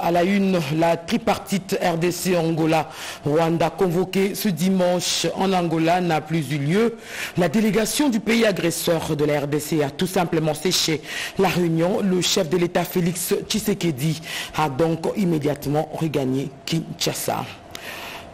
À la une, la tripartite RDC-Angola-Rwanda convoquée ce dimanche en Angola n'a plus eu lieu. La délégation du pays agresseur de la RDC a tout simplement séché la réunion. Le chef de l'État Félix Tshisekedi a donc immédiatement regagné Kinshasa.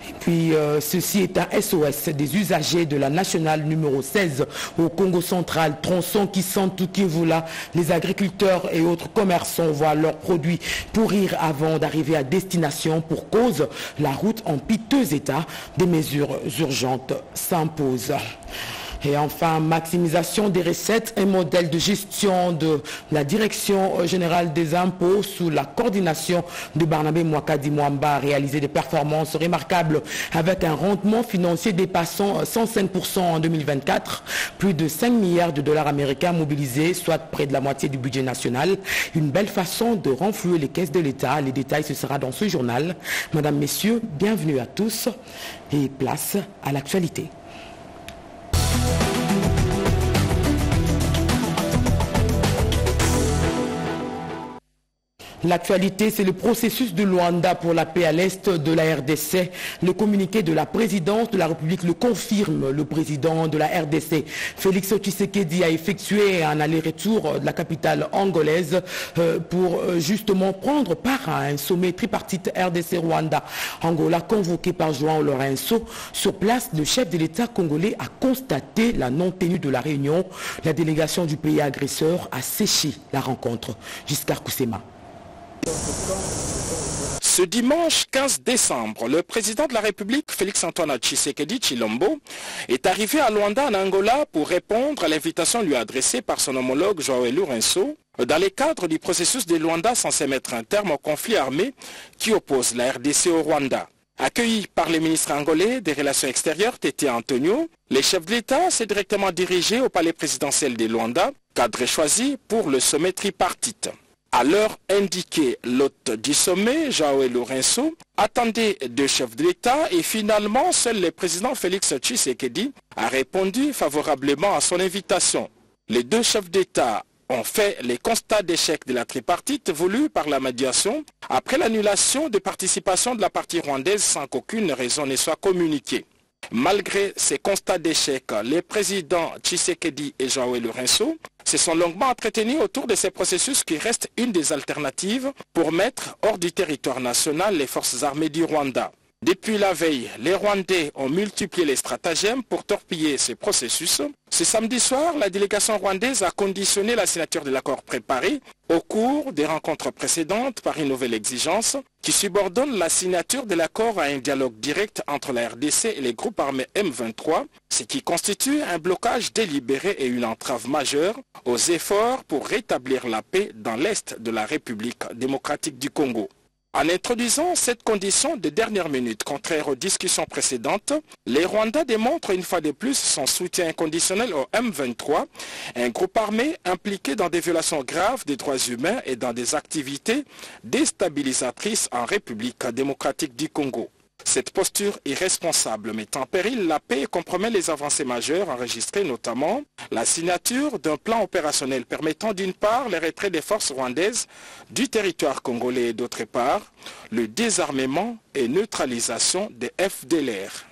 Et puis, ceci est un SOS des usagers de la nationale numéro 16 au Congo central, tronçon qui sent tout Kivu-là. Les agriculteurs et autres commerçants voient leurs produits pourrir avant d'arriver à destination pour cause la route en piteux état. Des mesures urgentes s'imposent. Et enfin, maximisation des recettes, un modèle de gestion de la Direction générale des impôts sous la coordination de Barnabé Mwakadi Mwamba a réalisé des performances remarquables avec un rendement financier dépassant 105% en 2024, plus de 5 milliards de dollars américains mobilisés, soit près de la moitié du budget national. Une belle façon de renflouer les caisses de l'État. Les détails, ce sera dans ce journal. Mesdames, Messieurs, bienvenue à tous et place à l'actualité. L'actualité, c'est le processus de Luanda pour la paix à l'est de la RDC. Le communiqué de la présidence de la République le confirme. Le président de la RDC, Félix Tshisekedi, a effectué un aller-retour de la capitale angolaise pour justement prendre part à un sommet tripartite RDC-Rwanda-Angola convoqué par João Lourenço. Sur place, le chef de l'État congolais a constaté la non-tenue de la réunion. La délégation du pays agresseur a séché la rencontre. Giscard Koussema. Ce dimanche 15 décembre, le président de la République, Félix-Antoine Tshisekedi Tshilombo, est arrivé à Luanda en Angola pour répondre à l'invitation lui adressée par son homologue João Lourenço dans le cadre du processus de Luanda censé mettre un terme au conflit armé qui oppose la RDC au Rwanda. Accueilli par le ministre angolais des Relations extérieures, Tété Antonio, le chef de l'État s'est directement dirigé au palais présidentiel de Luanda, cadre choisi pour le sommet tripartite. À l'heure indiquée, l'hôte du sommet, João Lourenço, attendait deux chefs de l'État et finalement, seul le président Félix Tshisekedi a répondu favorablement à son invitation. Les deux chefs d'État ont fait les constats d'échec de la tripartite voulue par la médiation après l'annulation de participation de la partie rwandaise sans qu'aucune raison ne soit communiquée. Malgré ces constats d'échec, les présidents Tshisekedi et João Lourenço se sont longuement entretenus autour de ces processus qui restent une des alternatives pour mettre hors du territoire national les forces armées du Rwanda. Depuis la veille, les Rwandais ont multiplié les stratagèmes pour torpiller ce processus. Ce samedi soir, la délégation rwandaise a conditionné la signature de l'accord préparé au cours des rencontres précédentes par une nouvelle exigence qui subordonne la signature de l'accord à un dialogue direct entre la RDC et les groupes armés M23, ce qui constitue un blocage délibéré et une entrave majeure aux efforts pour rétablir la paix dans l'est de la République démocratique du Congo. En introduisant cette condition de dernière minute contraire aux discussions précédentes, les Rwandais démontrent une fois de plus son soutien inconditionnel au M23, un groupe armé impliqué dans des violations graves des droits humains et dans des activités déstabilisatrices en République démocratique du Congo. Cette posture irresponsable met en péril la paix et compromet les avancées majeures enregistrées, notamment la signature d'un plan opérationnel permettant d'une part le retrait des forces rwandaises du territoire congolais et d'autre part le désarmement et neutralisation des FDLR.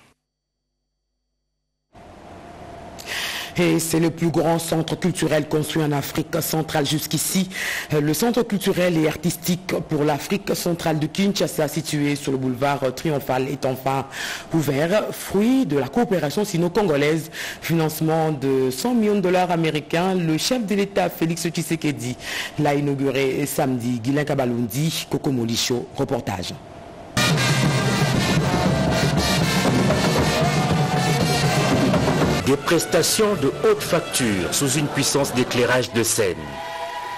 Et c'est le plus grand centre culturel construit en Afrique centrale jusqu'ici. Le centre culturel et artistique pour l'Afrique centrale de Kinshasa, situé sur le boulevard Triomphal, est enfin ouvert. Fruit de la coopération sino-congolaise, financement de 100 millions de dollars américains, le chef de l'État, Félix Tshisekedi, l'a inauguré samedi. Guilain Kabalundi, Coco Molicho, reportage. Des prestations de haute facture sous une puissance d'éclairage de scène.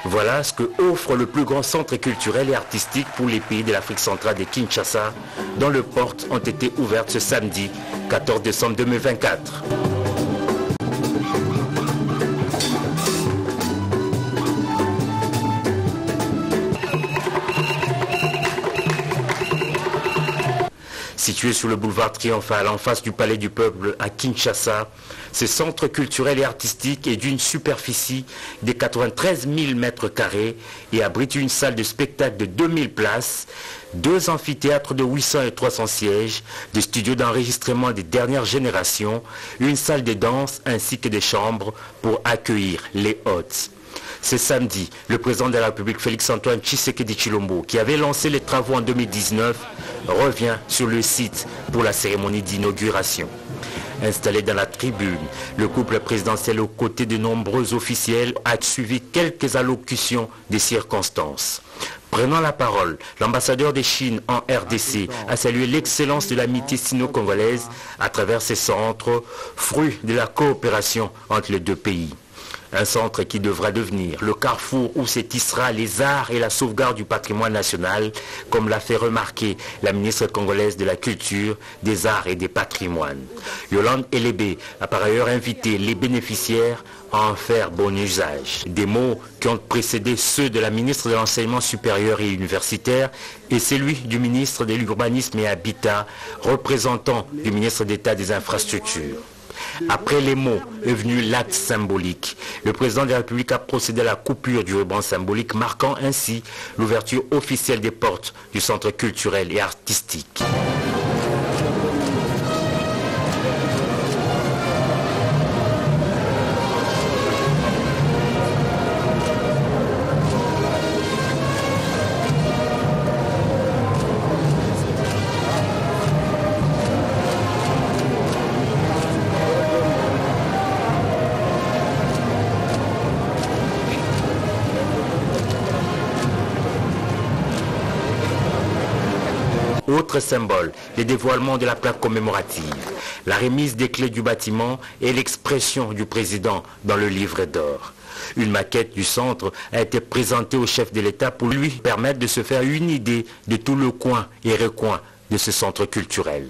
Voilà ce que offre le plus grand centre culturel et artistique pour les pays de l'Afrique centrale de Kinshasa, dont les portes ont été ouvertes ce samedi 14 décembre 2024. Situé sur le boulevard Triomphal, en face du Palais du Peuple à Kinshasa, ce centre culturel et artistique est d'une superficie de 93 000 mètres carrés et abrite une salle de spectacle de 2000 places, 2 amphithéâtres de 800 et 300 sièges, des studios d'enregistrement des dernières générations, une salle de danse ainsi que des chambres pour accueillir les hôtes. Ce samedi, le président de la République Félix-Antoine Tshisekedi Tshilombo, qui avait lancé les travaux en 2019, revient sur le site pour la cérémonie d'inauguration. Installé dans la tribune, le couple présidentiel aux côtés de nombreux officiels a suivi quelques allocutions des circonstances. Prenant la parole, l'ambassadeur de Chine en RDC a salué l'excellence de l'amitié sino-congolaise à travers ces centres, fruit de la coopération entre les deux pays. Un centre qui devra devenir le carrefour où se tissera les arts et la sauvegarde du patrimoine national, comme l'a fait remarquer la ministre congolaise de la Culture, des Arts et des Patrimoines. Yolande Elébé a par ailleurs invité les bénéficiaires à en faire bon usage. Des mots qui ont précédé ceux de la ministre de l'Enseignement supérieur et universitaire et celui du ministre de l'Urbanisme et Habitat, représentant du ministre d'État des Infrastructures. Après les mots est venu l'acte symbolique. Le président de la République a procédé à la coupure du ruban symbolique, marquant ainsi l'ouverture officielle des portes du centre culturel et artistique. Autre symbole, le dévoilement de la plaque commémorative, la remise des clés du bâtiment et l'expression du président dans le livre d'or. Une maquette du centre a été présentée au chef de l'État pour lui permettre de se faire une idée de tout le coin et recoin de ce centre culturel.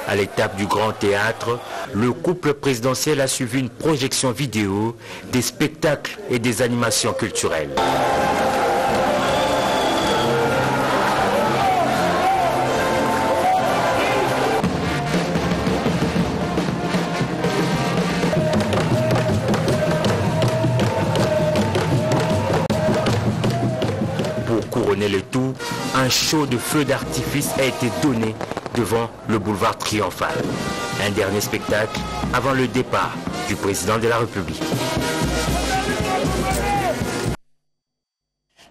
À l'étape du Grand Théâtre, le couple présidentiel a suivi une projection vidéo, des spectacles et des animations culturelles. Couronner le tout, un show de feux d'artifice a été donné devant le boulevard Triomphal. Un dernier spectacle avant le départ du président de la République.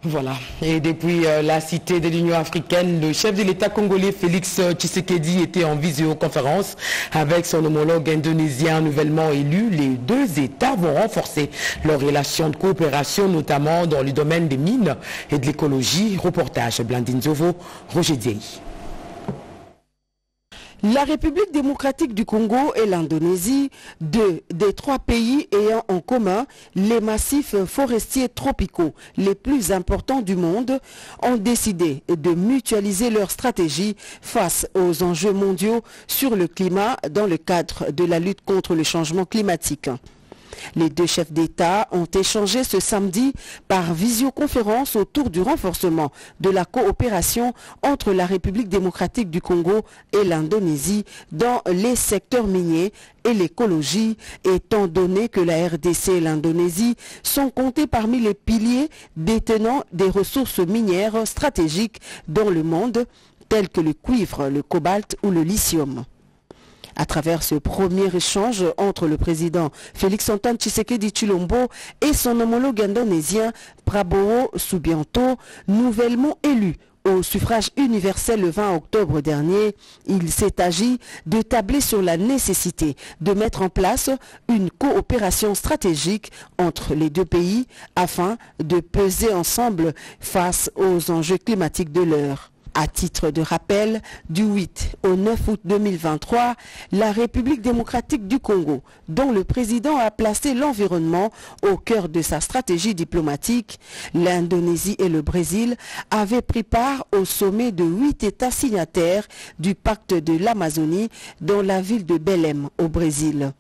Voilà. Et depuis la cité de l'Union africaine, le chef de l'État congolais Félix Tshisekedi était en visioconférence avec son homologue indonésien nouvellement élu. Les deux États vont renforcer leurs relations de coopération, notamment dans le domaine des mines et de l'écologie. Reportage Blandine Zovo, Roger Diei. La République démocratique du Congo et l'Indonésie, deux des 3 pays ayant en commun les massifs forestiers tropicaux les plus importants du monde, ont décidé de mutualiser leur stratégie face aux enjeux mondiaux sur le climat dans le cadre de la lutte contre le changement climatique. Les deux chefs d'État ont échangé ce samedi par visioconférence autour du renforcement de la coopération entre la République démocratique du Congo et l'Indonésie dans les secteurs miniers et l'écologie, étant donné que la RDC et l'Indonésie sont comptés parmi les piliers détenant des ressources minières stratégiques dans le monde, telles que le cuivre, le cobalt ou le lithium. À travers ce premier échange entre le président Félix-Antoine Tshisekedi Tshilombo et son homologue indonésien Prabowo Subianto, nouvellement élu au suffrage universel le 20 octobre dernier, il s'est agi de tabler sur la nécessité de mettre en place une coopération stratégique entre les deux pays afin de peser ensemble face aux enjeux climatiques de l'heure. À titre de rappel, du 8 au 9 août 2023, la République démocratique du Congo, dont le président a placé l'environnement au cœur de sa stratégie diplomatique, l'Indonésie et le Brésil avaient pris part au sommet de 8 États signataires du pacte de l'Amazonie dans la ville de Belém au Brésil.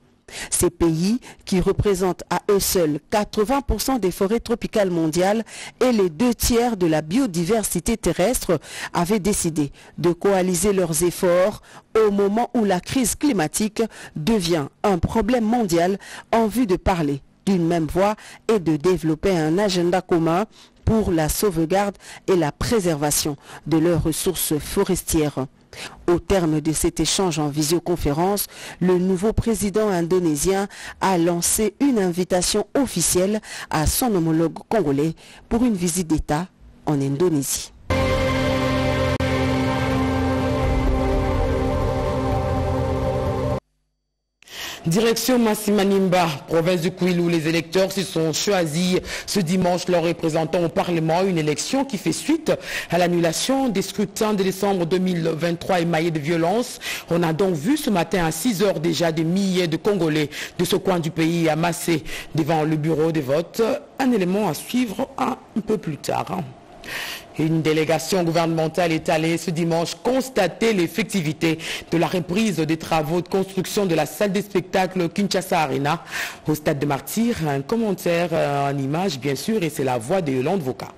Ces pays, qui représentent à eux seuls 80% des forêts tropicales mondiales et les 2/3 de la biodiversité terrestre, avaient décidé de coaliser leurs efforts au moment où la crise climatique devient un problème mondial en vue de parler d'une même voix et de développer un agenda commun pour la sauvegarde et la préservation de leurs ressources forestières. Au terme de cet échange en visioconférence, le nouveau président indonésien a lancé une invitation officielle à son homologue congolais pour une visite d'État en Indonésie. Direction Massimanimba, province du Kwilu, les électeurs se sont choisis ce dimanche leurs représentants au Parlement, une élection qui fait suite à l'annulation des scrutins de décembre 2023 émaillés de violence. On a donc vu ce matin à 6 heures déjà des milliers de Congolais de ce coin du pays amassés devant le bureau de vote. Un élément à suivre un peu plus tard. Une délégation gouvernementale est allée ce dimanche constater l'effectivité de la reprise des travaux de construction de la salle de spectacle Kinshasa Arena au stade de Martyrs. Un commentaire en image bien sûr, et c'est la voix de Yolande Voka.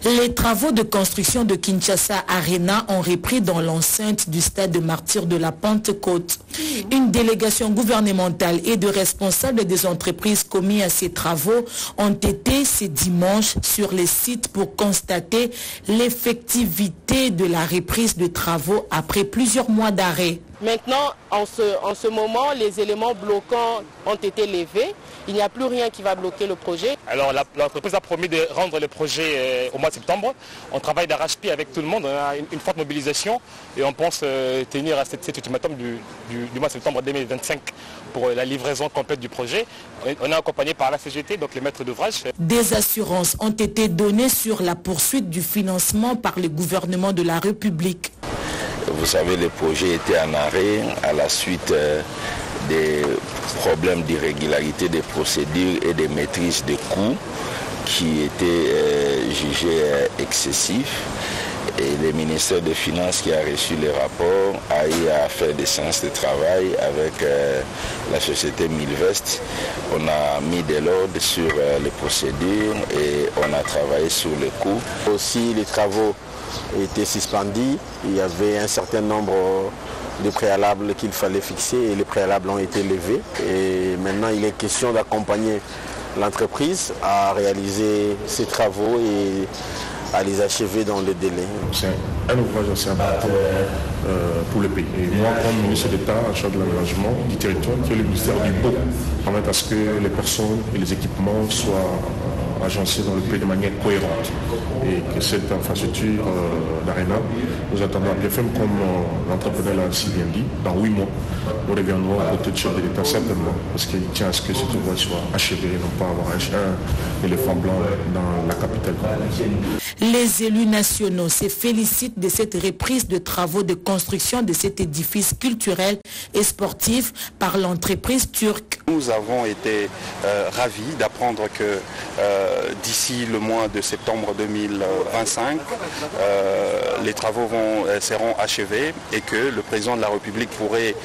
Les travaux de construction de Kinshasa Arena ont repris dans l'enceinte du stade de Martyrs de la Pentecôte. Une délégation gouvernementale et de responsables des entreprises commis à ces travaux ont été ce dimanche sur les sites pour constater l'effectivité de la reprise de travaux après plusieurs mois d'arrêt. Maintenant, en ce moment, les éléments bloquants ont été levés. Il n'y a plus rien qui va bloquer le projet. Alors l'entreprise a promis de rendre le projet au mois de septembre. On travaille d'arrache-pied avec tout le monde. On a une forte mobilisation et on pense tenir à cet ultimatum du mois de septembre 2025 pour la livraison complète du projet. On est accompagné par la CGT, donc les maîtres d'ouvrage. Des assurances ont été données sur la poursuite du financement par le gouvernement de la République. Vous savez, le projet était en arrêt à la suite des problèmes d'irrégularité des procédures et des maîtrises de coûts qui étaient jugés excessifs. Et le ministère des Finances qui a reçu les rapports a eu à faire des séances de travail avec la société Milvest. On a mis de l'ordre sur les procédures et on a travaillé sur les coûts. Aussi, les travaux étaient suspendus. Il y avait un certain nombre de préalables qu'il fallait fixer et les préalables ont été levés. Et maintenant, il est question d'accompagner l'entreprise à réaliser ces travaux et à les achever dans le délai. C'est un ouvrage assez important pour le pays. Et moi, comme ministre d'État en charge de l'aménagement du territoire, qui est le ministère du Beau, permettre à ce que les personnes et les équipements soient agencés dans le pays de manière cohérente. Et que cette infrastructure d'Arena, nous attendons bien ferme, comme l'entrepreneur l'a si bien dit, dans 8 mois, nous reviendrons au côté du chef de l'État certainement, parce qu'il tient à ce que cet ouvrage soit achevé et non pas avoir un éléphant blanc dans la capitale. Les élus nationaux se félicitent de cette reprise de travaux de construction de cet édifice culturel et sportif par l'entreprise turque. Nous avons été ravis d'apprendre que d'ici le mois de septembre 2025, les travaux seront achevés et que le président de la République pourrait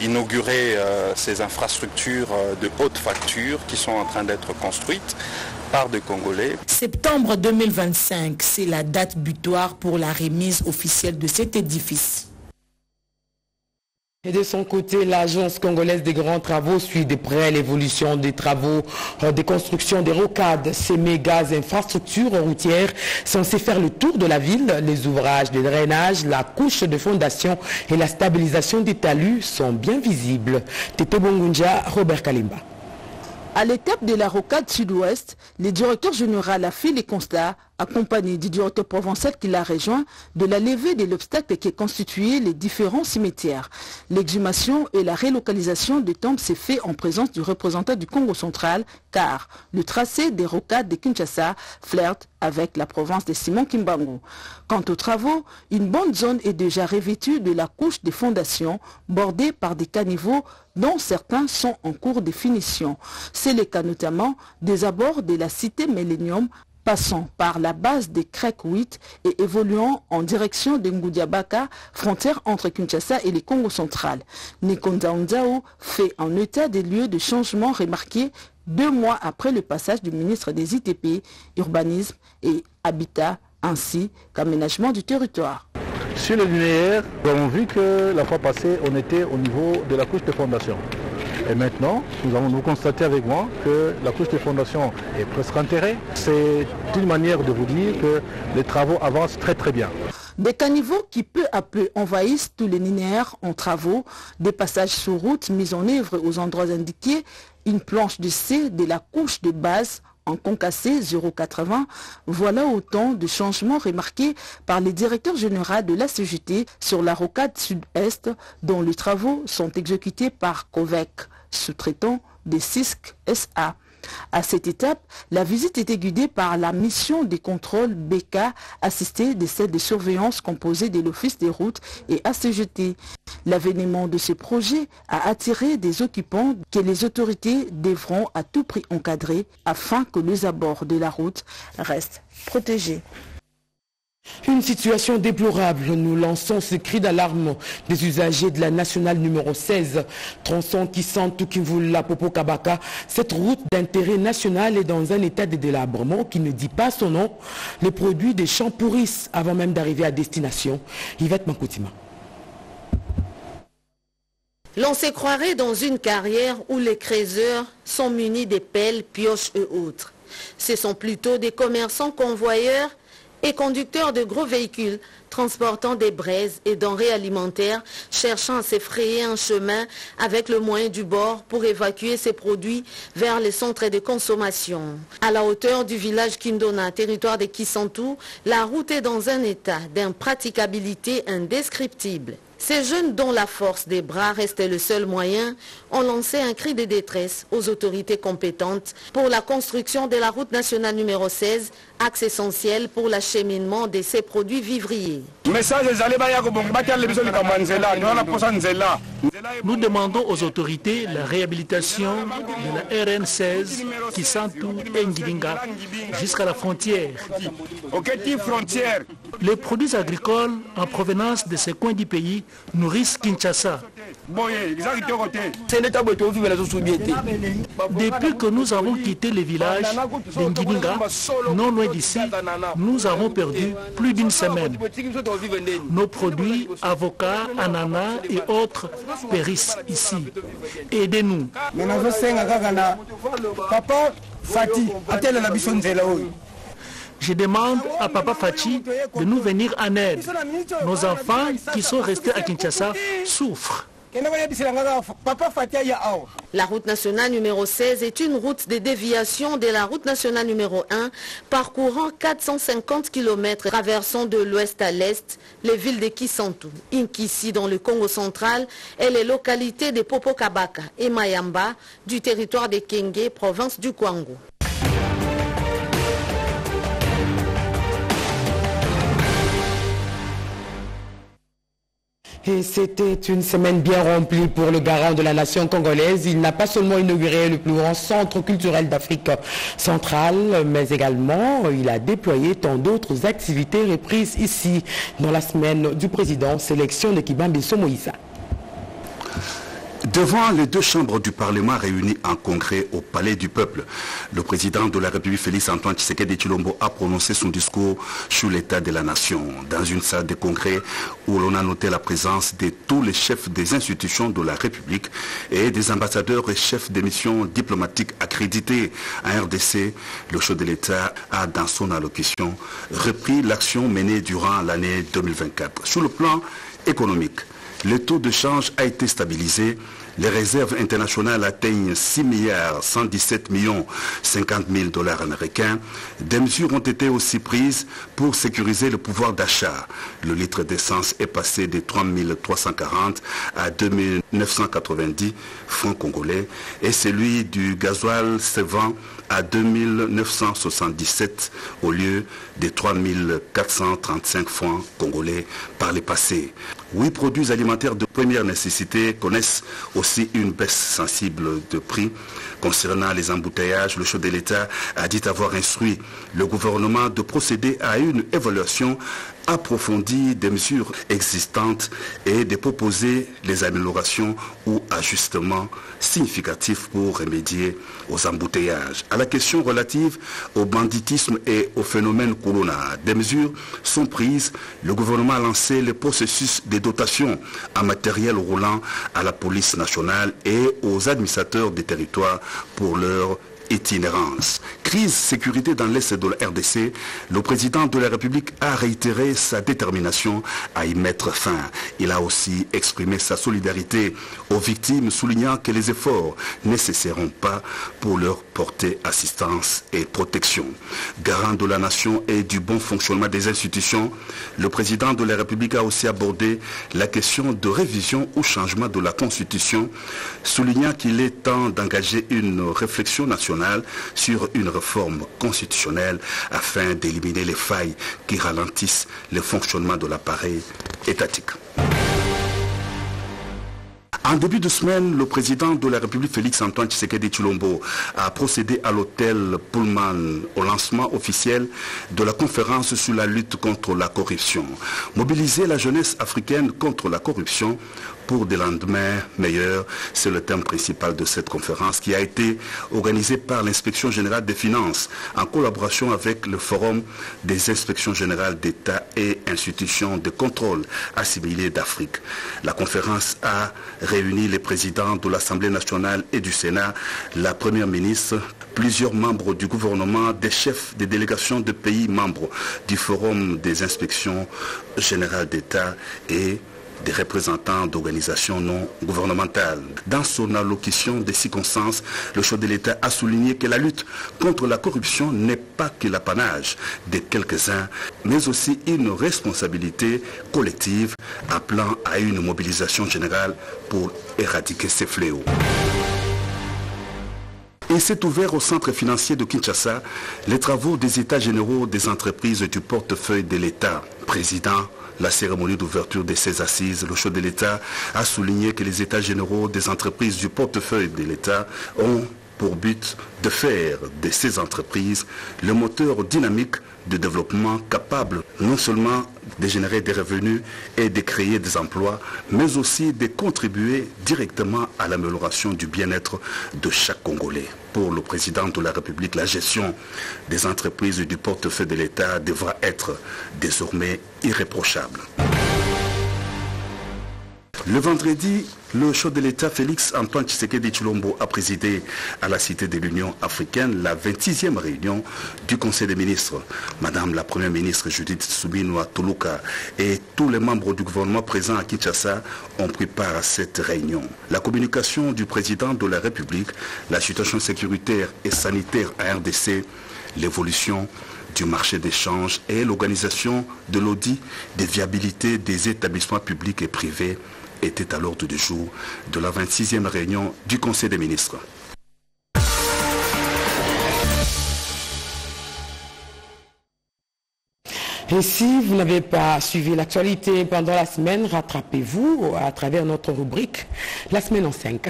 inaugurer ces infrastructures de haute facture qui sont en train d'être construites par des Congolais. Septembre 2025, c'est la date butoir pour la remise officielle de cet édifice. Et de son côté, l'agence congolaise des grands travaux suit de près l'évolution des travaux de construction des rocades. Ces méga infrastructures routières censées faire le tour de la ville. Les ouvrages de drainage, la couche de fondation et la stabilisation des talus sont bien visibles. Tete Bongunja, Robert Kalimba. À l'étape de la rocade sud-ouest, le directeur général a fait les constats, accompagné du directeur provincial qui l'a rejoint, de la levée de l'obstacle qui constituait les différents cimetières. L'exhumation et la relocalisation des tombes s'est fait en présence du représentant du Congo central, car le tracé des rocades de Kinshasa flirte avec la province de Simon Kimbangu. Quant aux travaux, une bonne zone est déjà revêtue de la couche des fondations, bordée par des caniveaux dont certains sont en cours de finition. C'est le cas notamment des abords de la cité Millennium, passant par la base des Krek 8 et évoluant en direction de Ngoudiabaka, frontière entre Kinshasa et les Congo central. Nikonda Nzao fait un état des lieux de changement remarqué 2 mois après le passage du ministre des ITP, Urbanisme et Habitat, ainsi qu'aménagement du territoire. Sur le linéaire, nous avons vu que la fois passée, on était au niveau de la couche de fondation. Et maintenant, nous allons constater avec moi que la couche de fondation est presque enterrée. C'est une manière de vous dire que les travaux avancent très très bien. Des caniveaux qui peu à peu envahissent tous les linéaires en travaux, des passages sous route mis en œuvre aux endroits indiqués, une planche de C de la couche de base en concassé 0,80, voilà autant de changements remarqués par les directeurs généraux de la CGT sur la rocade sud-est dont les travaux sont exécutés par Covec, sous-traitant des CISC SA. À cette étape, la visite était guidée par la mission des contrôles BK assistée de celle de surveillance composée de l'Office des routes et ACGT. L'avènement de ce projet a attiré des occupants que les autorités devront à tout prix encadrer afin que les abords de la route restent protégés. Une situation déplorable. Nous lançons ce cri d'alarme des usagers de la nationale numéro 16, tronçon Kisantu-Kivula Popo Kabaka. Cette route d'intérêt national est dans un état de délabrement qui ne dit pas son nom. Les produits des champs pourrissent avant même d'arriver à destination. Yvette Mankoutima. L'on se croirait dans une carrière où les creuseurs sont munis des pelles, pioches et autres. Ce sont plutôt des commerçants convoyeurs et conducteurs de gros véhicules transportant des braises et denrées alimentaires cherchant à se frayer un chemin avec le moyen du bord pour évacuer ces produits vers les centres de consommation. À la hauteur du village Kindona, territoire de Kisantu, la route est dans un état d'impraticabilité indescriptible. Ces jeunes dont la force des bras restait le seul moyen ont lancé un cri de détresse aux autorités compétentes pour la construction de la route nationale numéro 16, axe essentiel pour l'acheminement de ces produits vivriers. Nous demandons aux autorités la réhabilitation de la RN16 Kisantu-Ngilinga jusqu'à la frontière. Les produits agricoles en provenance de ces coins du pays nourrissent Kinshasa. Depuis que nous avons quitté le village de Ngilinga, non loin d'ici, nous avons perdu plus d'une semaine. Nos produits, avocats, ananas et autres périssent ici. Aidez-nous. Je demande à Papa Fati de nous venir en aide. Nos enfants qui sont restés à Kinshasa souffrent. La route nationale numéro 16 est une route de déviation de la route nationale numéro 1, parcourant 450 km, traversant de l'ouest à l'est les villes de Kisantu, Inkisi dans le Congo central et les localités de Popo Kabaka et Mayamba du territoire de Kenge, province du Kwango. Et c'était une semaine bien remplie pour le garant de la nation congolaise. Il n'a pas seulement inauguré le plus grand centre culturel d'Afrique centrale, mais également il a déployé tant d'autres activités reprises ici dans la semaine du président. Sélection de Kibambi Somoïsa. Devant les 2 chambres du Parlement réunies en congrès au Palais du Peuple, le président de la République Félix Antoine Tshisekedi Tshilombo a prononcé son discours sur l'état de la nation dans une salle de congrès où l'on a noté la présence de tous les chefs des institutions de la République et des ambassadeurs et chefs des missions diplomatiques accrédités à RDC. Le chef de l'État a, dans son allocution, repris l'action menée durant l'année 2024. Sur le plan économique, le taux de change a été stabilisé. Les réserves internationales atteignent 6 milliards 117 millions 50 000 dollars américains. Des mesures ont été aussi prises pour sécuriser le pouvoir d'achat. Le litre d'essence est passé de 3 340 à 2 990 francs congolais et celui du gasoil se vend à 2977 au lieu des 3435 francs congolais par le passé. 8 produits alimentaires de première nécessité connaissent aussi une baisse sensible de prix. Concernant les embouteillages, le chef de l'État a dit avoir instruit le gouvernement de procéder à une évaluation approfondie des mesures existantes et de proposer les améliorations ou ajustements significatifs pour remédier aux embouteillages. À la question relative au banditisme et au phénomène Corona, des mesures sont prises. Le gouvernement a lancé le processus de dotation en matériel roulant à la police nationale et aux administrateurs des territoires pour leur itinérance. Crise sécurité dans l'Est de la RDC, le président de la République a réitéré sa détermination à y mettre fin. Il a aussi exprimé sa solidarité aux victimes, soulignant que les efforts ne cesseront pas pour leur porter assistance et protection. Garant de la nation et du bon fonctionnement des institutions, le président de la République a aussi abordé la question de révision ou changement de la Constitution, soulignant qu'il est temps d'engager une réflexion nationale sur une réforme constitutionnelle afin d'éliminer les failles qui ralentissent le fonctionnement de l'appareil étatique. En début de semaine, le président de la République, Félix Antoine Tshisekedi Tshilombo, a procédé à l'hôtel Pullman au lancement officiel de la conférence sur la lutte contre la corruption. Mobiliser la jeunesse africaine contre la corruption pour des lendemains meilleurs, c'est le thème principal de cette conférence qui a été organisée par l'Inspection générale des finances en collaboration avec le Forum des inspections générales d'État et institutions de contrôle assimilées d'Afrique. La conférence a réuni les présidents de l'Assemblée nationale et du Sénat, la première ministre, plusieurs membres du gouvernement, des chefs des délégations de pays membres du Forum des inspections générales d'État et des représentants d'organisations non gouvernementales. Dans son allocution des circonstances, le chef de l'État a souligné que la lutte contre la corruption n'est pas que l'apanage de quelques-uns, mais aussi une responsabilité collective, appelant à une mobilisation générale pour éradiquer ces fléaux. Et s'est ouvert au centre financier de Kinshasa les travaux des états généraux des entreprises du portefeuille de l'État. Président, la cérémonie d'ouverture de ces assises, le chef de l'État a souligné que les états généraux des entreprises du portefeuille de l'État ont pour but de faire de ces entreprises le moteur dynamique de développement capable non seulement de générer des revenus et de créer des emplois, mais aussi de contribuer directement à l'amélioration du bien-être de chaque Congolais. Pour le président de la République, la gestion des entreprises du portefeuille de l'État devra être désormais irréprochable. Le vendredi, le chef de l'État Félix Antoine Tshisekedi Tshilombo a présidé à la Cité de l'Union africaine la 26e réunion du Conseil des ministres. Madame la Première ministre Judith Suminwa Tuluka et tous les membres du gouvernement présents à Kinshasa ont pris part à cette réunion. La communication du président de la République, la situation sécuritaire et sanitaire à RDC, l'évolution du marché d'échange et l'organisation de l'audit des viabilités des établissements publics et privés était à l'ordre du jour de la 26e réunion du Conseil des ministres. Et si vous n'avez pas suivi l'actualité pendant la semaine, rattrapez-vous à travers notre rubrique La semaine en 5.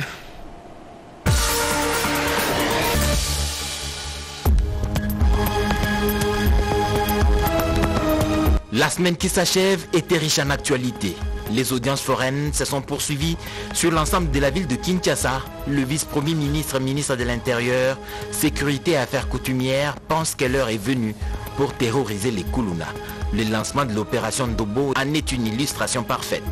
La semaine qui s'achève était riche en actualité. Les audiences foraines se sont poursuivies sur l'ensemble de la ville de Kinshasa. Le vice-premier ministre, ministre de l'Intérieur, Sécurité et Affaires coutumières pense que l'heure est venue pour terroriser les Kuluna. Le lancement de l'opération Ndobo en est une illustration parfaite.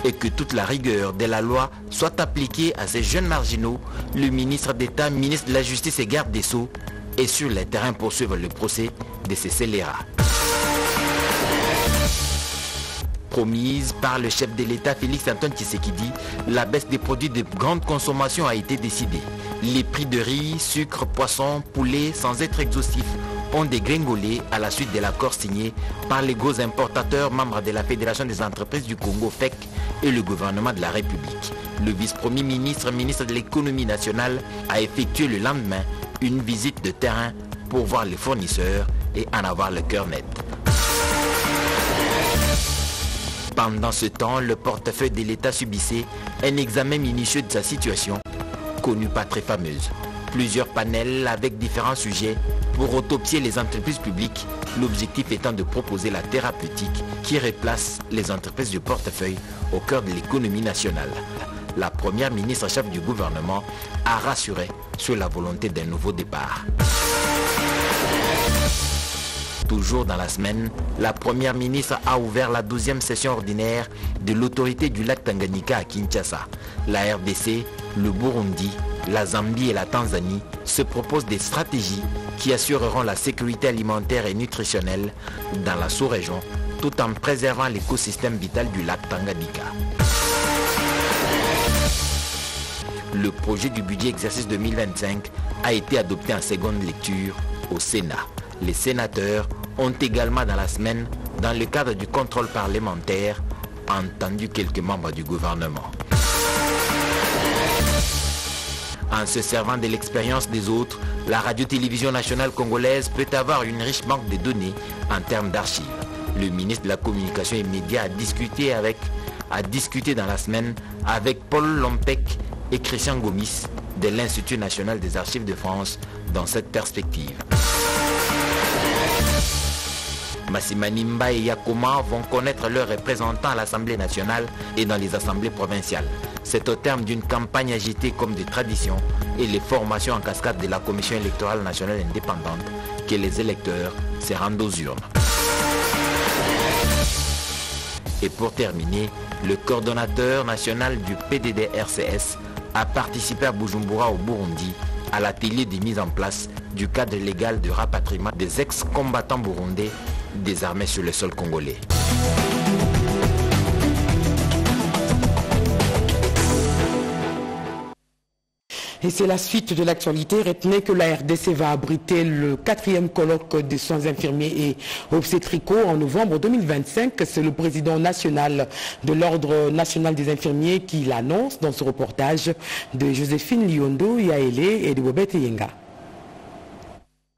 Et que toute la rigueur de la loi soit appliquée à ces jeunes marginaux, le ministre d'État, ministre de la Justice et garde des Sceaux est sur le terrain pour suivre le procès de ces scélérats. Promise par le chef de l'État Félix Antoine Tshisekedi, la baisse des produits de grande consommation a été décidée. Les prix de riz, sucre, poisson, poulet, sans être exhaustifs, ont dégringolé à la suite de l'accord signé par les gros importateurs membres de la Fédération des entreprises du Congo FEC et le gouvernement de la République. Le vice-premier ministre, ministre de l'économie nationale, a effectué le lendemain Une visite de terrain pour voir les fournisseurs et en avoir le cœur net. Pendant ce temps, le portefeuille de l'État subissait un examen minutieux de sa situation, connue pas très fameuse. Plusieurs panels avec différents sujets pour autopsier les entreprises publiques, l'objectif étant de proposer la thérapeutique qui replace les entreprises du portefeuille au cœur de l'économie nationale. La première ministre chef du gouvernement a rassuré sur la volonté d'un nouveau départ. Toujours dans la semaine, la première ministre a ouvert la 12e session ordinaire de l'autorité du lac Tanganyika à Kinshasa. La RDC, le Burundi, la Zambie et la Tanzanie se proposent des stratégies qui assureront la sécurité alimentaire et nutritionnelle dans la sous-région tout en préservant l'écosystème vital du lac Tanganyika. Le projet du budget exercice 2025 a été adopté en seconde lecture au Sénat. Les sénateurs ont également dans la semaine, dans le cadre du contrôle parlementaire, entendu quelques membres du gouvernement. En se servant de l'expérience des autres, la radio-télévision nationale congolaise peut avoir une riche banque de données en termes d'archives. Le ministre de la Communication et Médias a discuté dans la semaine avec Paul Lompec et Christian Gomis de l'Institut national des archives de France dans cette perspective. Massimanimba et Yakoma vont connaître leurs représentants à l'Assemblée nationale et dans les assemblées provinciales. C'est au terme d'une campagne agitée comme de tradition et les formations en cascade de la Commission électorale nationale indépendante que les électeurs se rendent aux urnes. Et pour terminer, le coordonnateur national du PDD-RCS a participé à Bujumbura au Burundi à l'atelier de mise en place du cadre légal de rapatriement des ex-combattants burundais désarmés sur le sol congolais. Et c'est la suite de l'actualité. Retenez que la RDC va abriter le 4e colloque des soins infirmiers et obstétricaux en novembre 2025. C'est le président national de l'Ordre national des infirmiers qui l'annonce dans ce reportage de Joséphine Liondo, Yaele et de Bobette Yenga.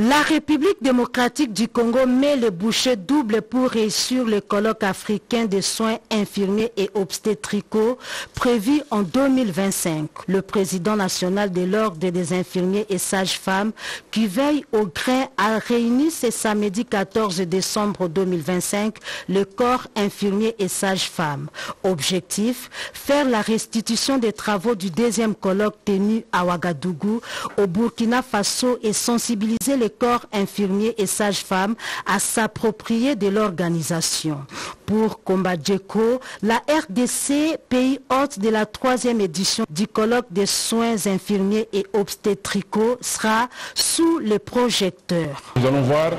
La République démocratique du Congo met le bouchée double pour réussir le colloque africain des soins infirmiers et obstétricaux prévu en 2025. Le président national de l'Ordre des infirmiers et sages-femmes qui veille au grain a réuni ce samedi 14 décembre 2025 le corps infirmier et sages-femmes. Objectif, faire la restitution des travaux du 2e colloque tenu à Ouagadougou au Burkina Faso et sensibiliser les corps infirmiers et sages-femmes à s'approprier de l'organisation. Pour Kombadjeko, la RDC, pays hôte de la 3e édition du colloque des soins infirmiers et obstétricaux, sera sous le projecteur. Nous allons voir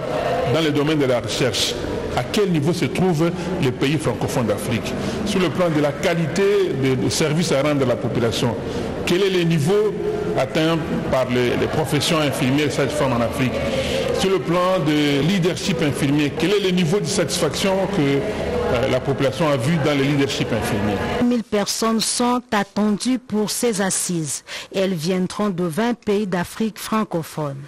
dans le domaine de la recherche à quel niveau se trouvent les pays francophones d'Afrique. Sur le plan de la qualité de services à rendre à la population, quel est le niveau atteint par les professions infirmières et sages-femmes en Afrique. Sur le plan de leadership infirmier, quel est le niveau de satisfaction que la population a vu dans le leadership infirmier. 1000 personnes sont attendues pour ces assises. Elles viendront de 20 pays d'Afrique francophone.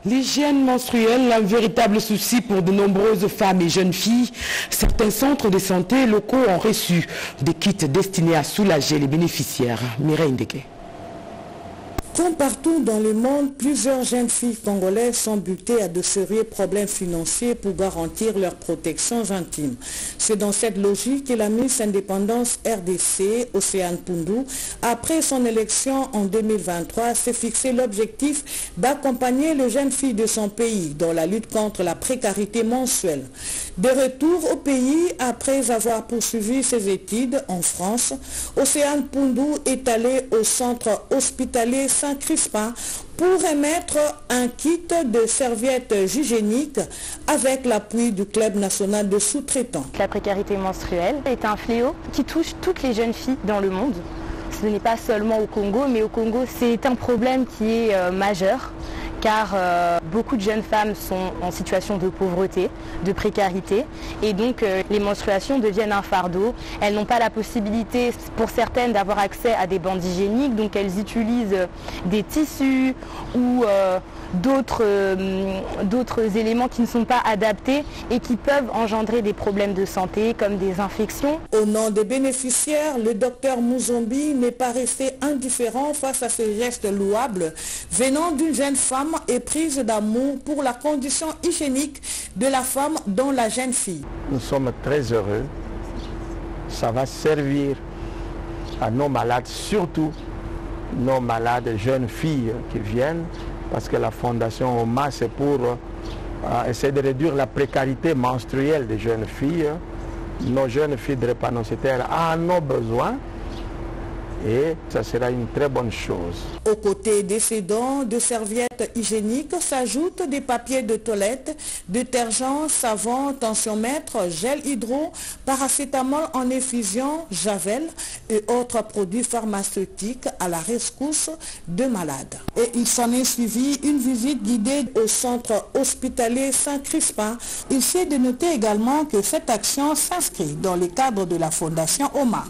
L'hygiène menstruelle, un véritable souci pour de nombreuses femmes et jeunes filles. Certains centres de santé locaux ont reçu des kits destinés à soulager les bénéficiaires. Mireille Ndeke. Comme partout dans le monde, plusieurs jeunes filles congolaises sont butées à de sérieux problèmes financiers pour garantir leurs protections intimes. C'est dans cette logique que la Miss Indépendance RDC, Océane Poundou, après son élection en 2023, s'est fixé l'objectif d'accompagner les jeunes filles de son pays dans la lutte contre la précarité mensuelle. De retour au pays, après avoir poursuivi ses études en France, Océane Poundou est allée au centre hospitalier Saint-Crispin pour émettre un kit de serviettes hygiéniques avec l'appui du Club national de sous-traitants. La précarité menstruelle est un fléau qui touche toutes les jeunes filles dans le monde. Ce n'est pas seulement au Congo, mais au Congo c'est un problème qui est majeur, car beaucoup de jeunes femmes sont en situation de pauvreté, de précarité, et donc les menstruations deviennent un fardeau. Elles n'ont pas la possibilité, pour certaines, d'avoir accès à des bandes hygiéniques, donc elles utilisent des tissus ou d'autres éléments qui ne sont pas adaptés et qui peuvent engendrer des problèmes de santé comme des infections. Au nom des bénéficiaires, le docteur Mouzombi n'est pas resté indifférent face à ce geste louable venant d'une jeune femme éprise d'amour pour la condition hygiénique de la femme dont la jeune fille. Nous sommes très heureux. Ça va servir à nos malades, surtout nos malades jeunes filles qui viennent, parce que la Fondation OMA, c'est pour essayer de réduire la précarité menstruelle des jeunes filles. Nos jeunes filles drépanocytaires en ont besoin et ça sera une très bonne chose. Aux côtés des ces dons de serviettes hygiéniques s'ajoutent des papiers de toilette, détergents, savon, tensiomètre, gel hydro, paracétamol en effusion, javel et autres produits pharmaceutiques à la rescousse de malades. Et il s'en est suivi une visite guidée au centre hospitalier Saint-Crispin. Il s'est de noter également que cette action s'inscrit dans le cadre de la Fondation OMA.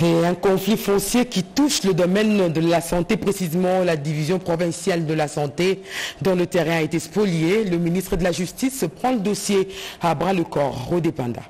Et un conflit foncier qui touche le domaine de la santé, précisément la division provinciale de la santé, dont le terrain a été spolié. Le ministre de la Justice prend le dossier à bras-le-corps. Rodépanda.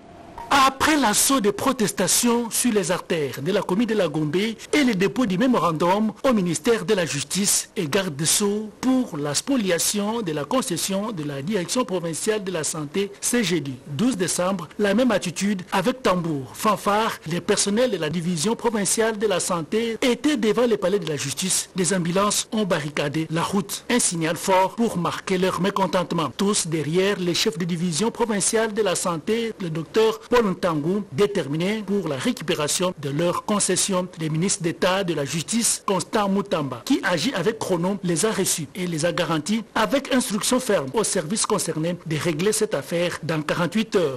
Après l'assaut des protestations sur les artères de la commune de la Gombe et le dépôt du mémorandum au ministère de la Justice et garde des Sceaux pour la spoliation de la concession de la direction provinciale de la santé ce jeudi 12 décembre, la même attitude avec tambour, fanfare, les personnels de la division provinciale de la santé étaient devant le palais de la Justice. Des ambulances ont barricadé la route, un signal fort pour marquer leur mécontentement. Tous derrière les chefs de division provinciale de la santé, le docteur Paul Ntangou, déterminé pour la récupération de leur concession. Le ministre d'État de la Justice, Constant Moutamba, qui agit avec chrono, les a reçus et les a garantis avec instruction ferme aux services concernés de régler cette affaire dans 48 heures.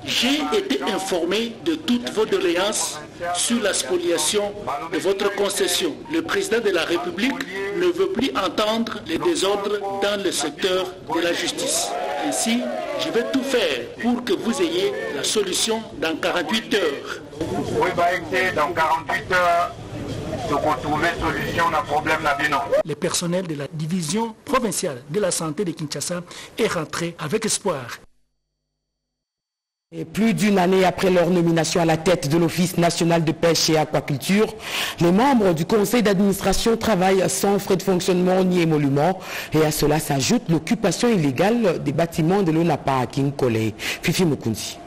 J'ai été informé de toutes vos doléances sur la spoliation de votre concession. Le président de la République ne veut plus entendre les désordres dans le secteur de la justice. Ainsi, je vais tout faire pour que vous ayez la solution dans 48 heures. Dans 48 heures, pour trouver solution à problème là-dedans. Le personnel de la division provinciale de la santé de Kinshasa est rentré avec espoir. Et plus d'une année après leur nomination à la tête de l'Office national de pêche et aquaculture, les membres du conseil d'administration travaillent sans frais de fonctionnement ni émolument. Et à cela s'ajoute l'occupation illégale des bâtiments de l'ONAPA à Kinkole. Fifi Mukunzi.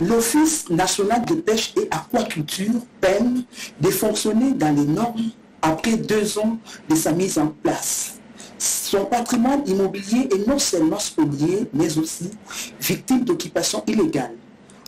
L'Office national de pêche et aquaculture peine de fonctionner dans les normes après 2 ans de sa mise en place. Son patrimoine immobilier est non seulement spolié, mais aussi victime d'occupation illégale.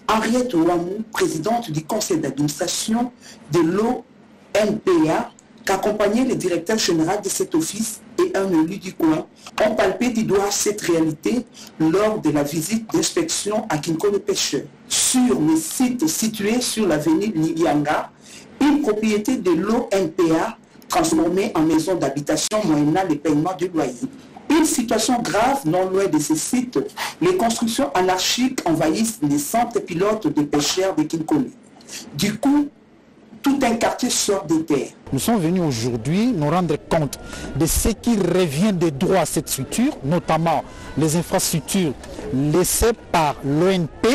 Henriette Ouamou, présidente du conseil d'administration de l'ONPA, qu'accompagnait le directeur général de cet office et un élu du coin, ont palpé du doigt cette réalité lors de la visite d'inspection à Kinkole Pêcheur. Sur le site situé sur l'avenue Libianga, une propriété de l'ONPA transformée en maison d'habitation moyennant les paiements du loyer. Une situation grave non loin de ces sites, les constructions anarchiques envahissent les centres pilotes de pêcheurs de Kinkole. Du coup, tout un quartier sort des terres. Nous sommes venus aujourd'hui nous rendre compte de ce qui revient des droits à cette structure, notamment les infrastructures laissées par l'ONP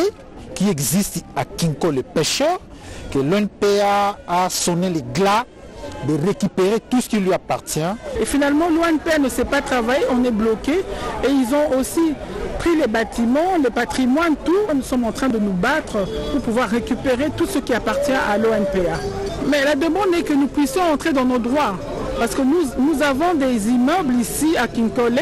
qui existe à Kinkole Pêcheur, que l'ONPA a sonné les glas de récupérer tout ce qui lui appartient. Et finalement, l'ONP ne sait pas travailler, on est bloqué. Et ils ont aussi pris les bâtiments, le patrimoine, tout. Nous sommes en train de nous battre pour pouvoir récupérer tout ce qui appartient à l'ONPA. Mais la demande est que nous puissions entrer dans nos droits. Parce que nous avons des immeubles ici à Kinkole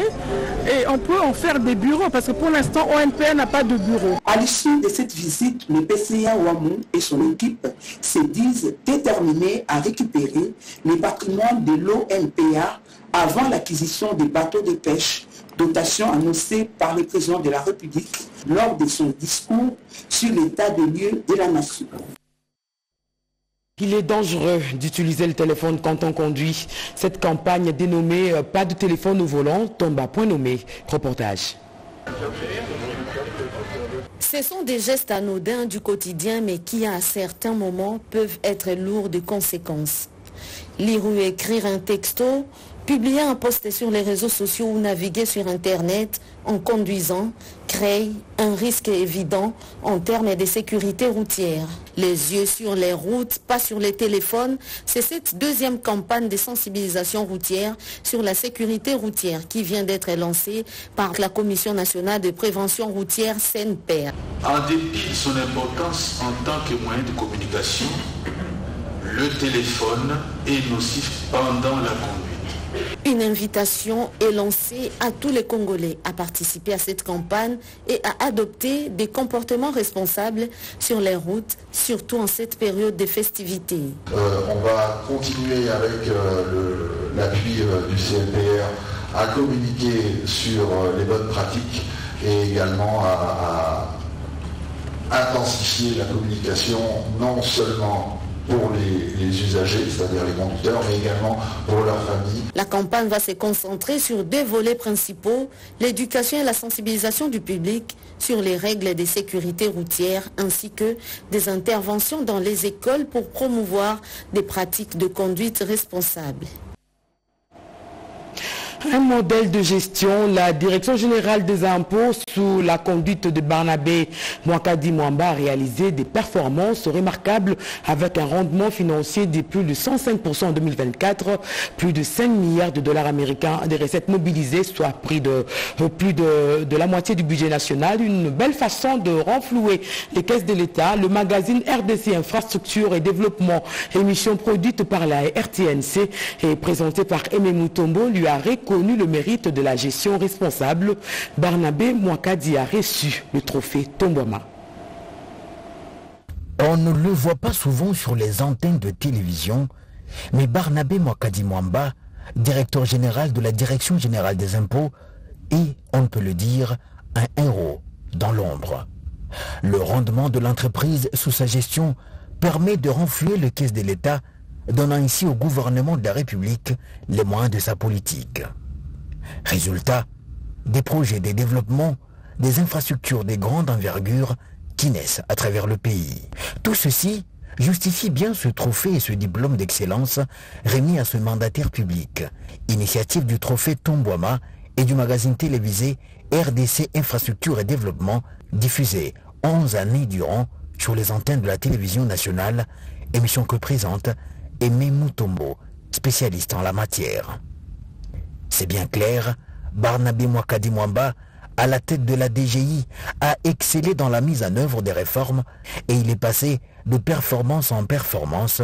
et on peut en faire des bureaux parce que pour l'instant, ONPA n'a pas de bureau. À l'issue de cette visite, le PCA Ouamou et son équipe se disent déterminés à récupérer les patrimoines de l'ONPA avant l'acquisition des bateaux de pêche, dotation annoncée par le président de la République lors de son discours sur l'état des lieux de la nation. Il est dangereux d'utiliser le téléphone quand on conduit. Cette campagne dénommée « Pas de téléphone au volant » tombe à point nommé. Reportage. Ce sont des gestes anodins du quotidien mais qui à certains moments peuvent être lourds de conséquences. Lire ou écrire un texto, publier un post sur les réseaux sociaux ou naviguer sur Internet en conduisant crée un risque évident en termes de sécurité routière. Les yeux sur les routes, pas sur les téléphones, c'est cette deuxième campagne de sensibilisation routière sur la sécurité routière qui vient d'être lancée par la Commission nationale de prévention routière CNPR. En dépit de son importance en tant que moyen de communication, le téléphone est nocif pendant la conduite. Une invitation est lancée à tous les Congolais à participer à cette campagne et à adopter des comportements responsables sur les routes, surtout en cette période de festivités. On va continuer avec l'appui du CNPR à communiquer sur les bonnes pratiques et également à intensifier la communication non seulement pour les usagers, c'est-à-dire les conducteurs, mais également pour leurs familles. La campagne va se concentrer sur deux volets principaux, l'éducation et la sensibilisation du public sur les règles de sécurité routière, ainsi que des interventions dans les écoles pour promouvoir des pratiques de conduite responsables. Un modèle de gestion, la Direction générale des impôts sous la conduite de Barnabé Mwakadi Mwamba a réalisé des performances remarquables avec un rendement financier de plus de 105% en 2024, plus de 5 milliards de dollars américains de recettes mobilisées, soit plus de la moitié du budget national. Une belle façon de renflouer les caisses de l'État. Le magazine RDC Infrastructure et Développement, émission produite par la RTNC et présentée par Aimé Mutombo, lui a reconnu le mérite de la gestion responsable. Barnabé Mwakadi a reçu le trophée Tombouama. On ne le voit pas souvent sur les antennes de télévision, mais Barnabé Mwakadi Mwamba, directeur général de la Direction générale des impôts, est, on peut le dire, un héros dans l'ombre. Le rendement de l'entreprise sous sa gestion permet de renflouer les caisses de l'État, donnant ainsi au gouvernement de la République les moyens de sa politique. Résultat, des projets de développement, des infrastructures de grande envergure qui naissent à travers le pays. Tout ceci justifie bien ce trophée et ce diplôme d'excellence remis à ce mandataire public, initiative du trophée Tombouama et du magazine télévisé RDC Infrastructure et Développement, diffusé 11 années durant sur les antennes de la télévision nationale, émission que présente Aimé Mutombo, spécialiste en la matière. C'est bien clair, Barnabé Mwakadi Mwamba, à la tête de la DGI, a excellé dans la mise en œuvre des réformes et il est passé de performance en performance,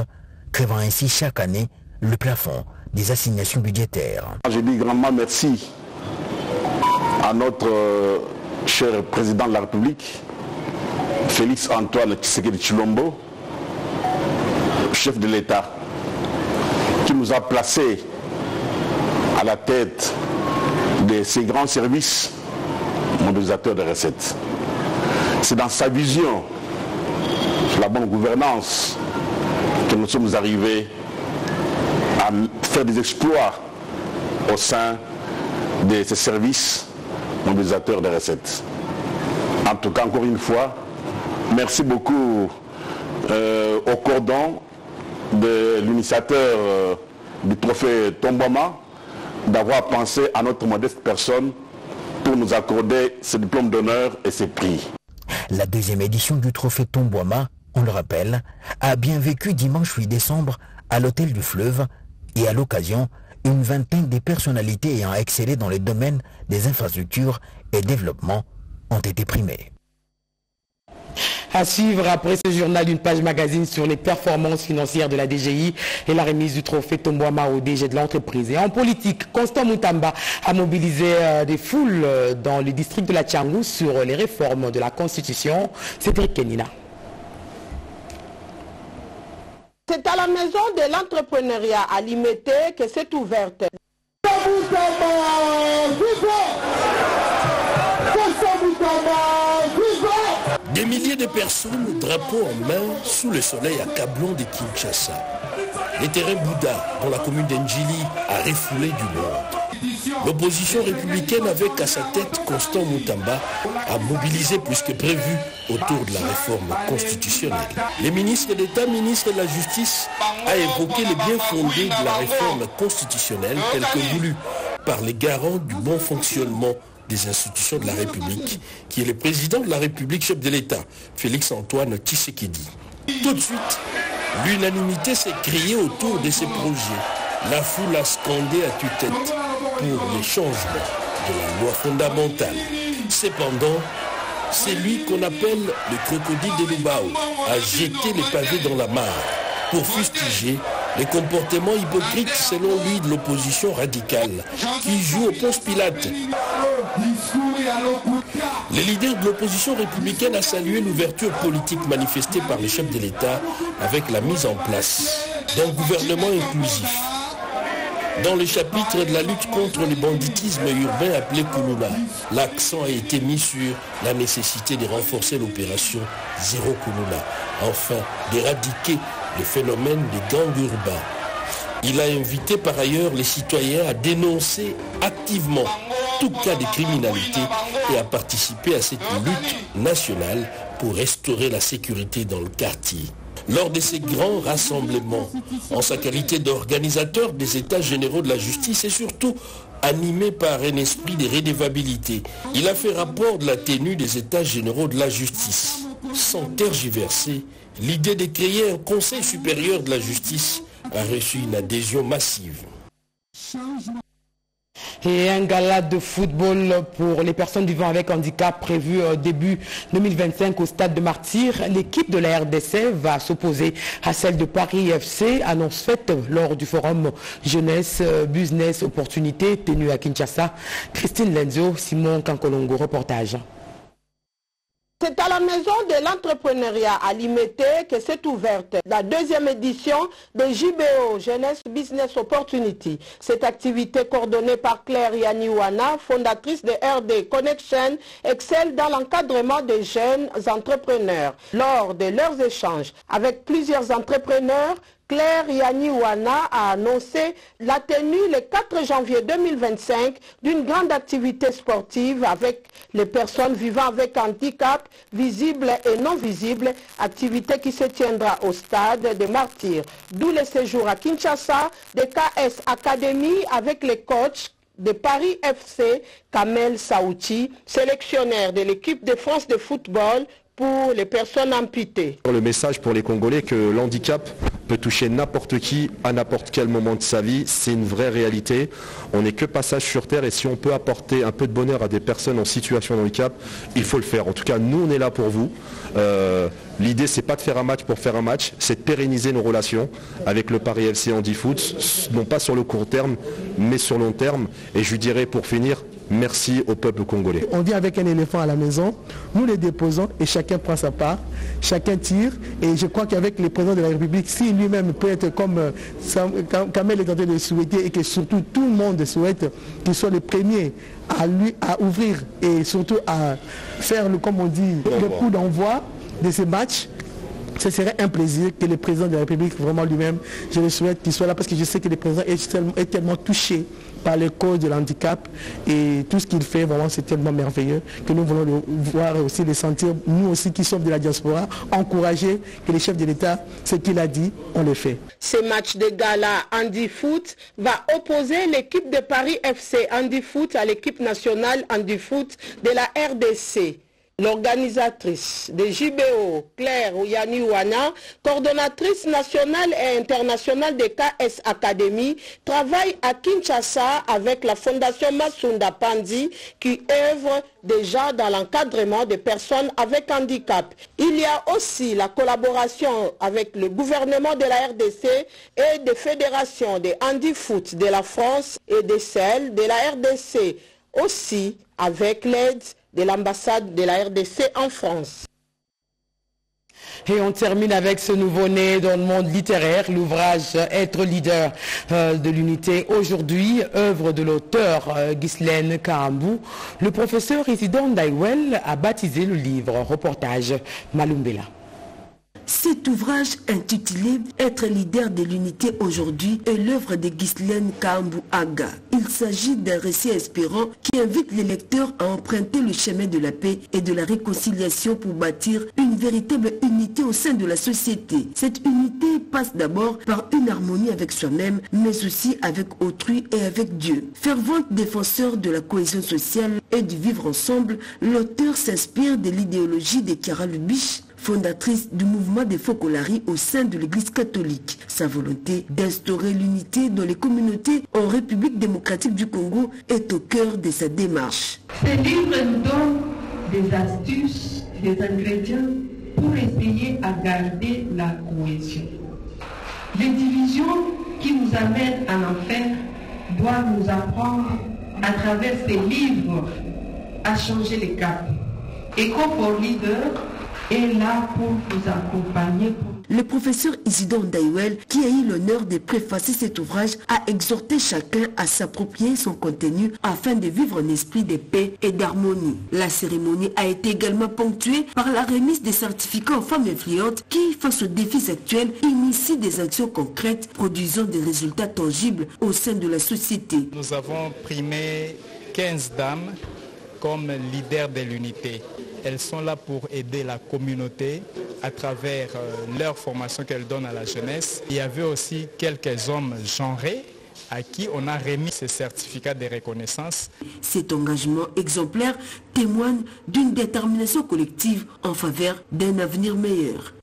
créant ainsi chaque année le plafond des assignations budgétaires. Je dis grandement merci à notre cher président de la République, Félix Antoine Tshisekedi Tshilombo, chef de l'État, qui nous a placés à la tête de ces grands services mobilisateurs de recettes. C'est dans sa vision sur la bonne gouvernance que nous sommes arrivés à faire des exploits au sein de ces services mobilisateurs de recettes. En tout cas, encore une fois, merci beaucoup au cordon de l'initiateur du trophée Tombouama d'avoir pensé à notre modeste personne pour nous accorder ce diplôme d'honneur et ces prix. La deuxième édition du trophée Tombouama, on le rappelle, a bien vécu dimanche 8 décembre à l'Hôtel du Fleuve et à l'occasion, une vingtaine de personnalités ayant excellé dans les domaines des infrastructures et développement ont été primées. À suivre après ce journal, une page magazine sur les performances financières de la DGI et la remise du trophée Tombouama au DG de l'entreprise. Et en politique, Constant Moutamba a mobilisé des foules dans le district de la Tchangou sur les réformes de la Constitution. Cédric Kenina. C'est à la maison de l'entrepreneuriat à Limete que s'est ouverte. Des Des milliers de personnes, drapeaux en main, sous le soleil accablant de Kinshasa. Les terrains Bouddha, dans la commune d'Ndjili, a refoulé du monde. L'opposition républicaine, avec à sa tête Constant Moutamba, a mobilisé plus que prévu autour de la réforme constitutionnelle. Le ministre d'État, ministre de la Justice, a évoqué le bien fondé de la réforme constitutionnelle telle que voulue par les garants du bon fonctionnement des institutions de la République, qui est le président de la République, chef de l'État, Félix-Antoine Tshisekedi. Tout de suite, l'unanimité s'est créée autour de ces projets. La foule a scandé à tue-tête pour les changements de la loi fondamentale. Cependant, c'est lui qu'on appelle le crocodile de Lubao a jeté les pavés dans la mare pour fustiger les comportements hypocrites selon lui de l'opposition radicale qui joue au Ponce Pilate. Le leader de l'opposition républicaine a salué l'ouverture politique manifestée par le chef de l'État avec la mise en place d'un gouvernement inclusif. Dans le chapitre de la lutte contre le banditisme urbain appelé Kuluna, l'accent a été mis sur la nécessité de renforcer l'opération Zéro Kuluna, enfin d'éradiquer le phénomène des gangs urbains. Il a invité par ailleurs les citoyens à dénoncer activement tout cas de criminalité et à participer à cette lutte nationale pour restaurer la sécurité dans le quartier. Lors de ces grands rassemblements, en sa qualité d'organisateur des États généraux de la justice et surtout animé par un esprit de redevabilité, il a fait rapport de la tenue des États généraux de la justice. Sans tergiverser, l'idée de créer un Conseil supérieur de la justice a reçu une adhésion massive. Et un gala de football pour les personnes vivant avec handicap prévu début 2025 au stade de Martyrs. L'équipe de la RDC va s'opposer à celle de Paris FC, annonce faite lors du forum Jeunesse Business Opportunité tenu à Kinshasa. Christine Lenzo, Simon Kankolongo, reportage. C'est à la maison de l'entrepreneuriat à Limité que s'est ouverte la deuxième édition de JBO, Jeunesse Business Opportunity. Cette activité coordonnée par Claire Yaniwana, fondatrice de RD Connection, excelle dans l'encadrement des jeunes entrepreneurs. Lors de leurs échanges avec plusieurs entrepreneurs, Claire Yaniwana a annoncé la tenue le 4 janvier 2025 d'une grande activité sportive avec les personnes vivant avec handicap, visibles et non visibles, activité qui se tiendra au stade des Martyrs. D'où le séjour à Kinshasa de KS Academy avec les coachs de Paris FC, Kamel Saouti, sélectionnaire de l'équipe de France de football pour les personnes amputées. Le message pour les Congolais que l'handicap peut toucher n'importe qui à n'importe quel moment de sa vie, c'est une vraie réalité. On n'est que passage sur terre et si on peut apporter un peu de bonheur à des personnes en situation de handicap, il faut le faire. En tout cas, nous on est là pour vous. L'idée c'est pas de faire un match pour faire un match, c'est de pérenniser nos relations avec le Paris FC Handifoot, non pas sur le court terme, mais sur le long terme. Et je dirais pour finir, merci au peuple congolais. On vient avec un éléphant à la maison, nous les déposons et chacun prend sa part, chacun tire. Et je crois qu'avec le président de la République, si lui-même peut être comme Kamel est en train de souhaiter et que surtout tout le monde souhaite qu'il soit le premier à ouvrir et surtout à faire, comme on dit, le coup d'envoi de ces matchs. Ce serait un plaisir que le président de la République, vraiment lui-même, je le souhaite qu'il soit là parce que je sais que le président est tellement touché par les causes de l'handicap et tout ce qu'il fait, vraiment c'est tellement merveilleux que nous voulons le voir et aussi le sentir, nous aussi qui sommes de la diaspora, encourager que le chef de l'État, ce qu'il a dit, on le fait. Ce match de gala Handifoot va opposer l'équipe de Paris FC Handifoot à l'équipe nationale Handifoot de la RDC. L'organisatrice de JBO, Claire Yaniwana, coordonnatrice nationale et internationale de KS Academy, travaille à Kinshasa avec la fondation Masunda Panzi qui œuvre déjà dans l'encadrement des personnes avec handicap. Il y a aussi la collaboration avec le gouvernement de la RDC et des fédérations de Handifoot de la France et de celles de la RDC, aussi avec l'aide de l'ambassade de la RDC en France. Et on termine avec ce nouveau-né dans le monde littéraire, l'ouvrage Être leader de l'unité aujourd'hui, œuvre de l'auteur Ghislaine Kahambou. Le professeur Isidore Ndaiwel a baptisé le livre. Reportage Malumbela. Cet ouvrage intitulé « Être leader de l'unité aujourd'hui » est l'œuvre de Ghislaine Kahambou Aga. Il s'agit d'un récit inspirant qui invite les lecteurs à emprunter le chemin de la paix et de la réconciliation pour bâtir une véritable unité au sein de la société. Cette unité passe d'abord par une harmonie avec soi-même, mais aussi avec autrui et avec Dieu. Fervente défenseur de la cohésion sociale et du vivre ensemble, l'auteur s'inspire de l'idéologie de Chiara Lubich, fondatrice du mouvement des Focolari au sein de l'Église catholique. Sa volonté d'instaurer l'unité dans les communautés en République démocratique du Congo est au cœur de sa démarche. Ce livre nous donne des astuces, des ingrédients pour essayer à garder la cohésion. Les divisions qui nous amènent à l'enfer doivent nous apprendre à travers ces livres à changer les caps. Eco for Leader est là pour vous accompagner. Le professeur Isidore Ndaiwel, qui a eu l'honneur de préfacer cet ouvrage, a exhorté chacun à s'approprier son contenu afin de vivre un esprit de paix et d'harmonie. La cérémonie a été également ponctuée par la remise des certificats aux femmes influentes qui, face aux défis actuels, initient des actions concrètes produisant des résultats tangibles au sein de la société. Nous avons primé 15 dames comme leaders de l'unité. Elles sont là pour aider la communauté à travers leur formation qu'elles donnent à la jeunesse. Il y avait aussi quelques hommes genrés à qui on a remis ces certificats de reconnaissance. Cet engagement exemplaire témoigne d'une détermination collective en faveur d'un avenir meilleur.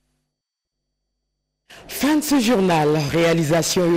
Fin de ce journal, réalisation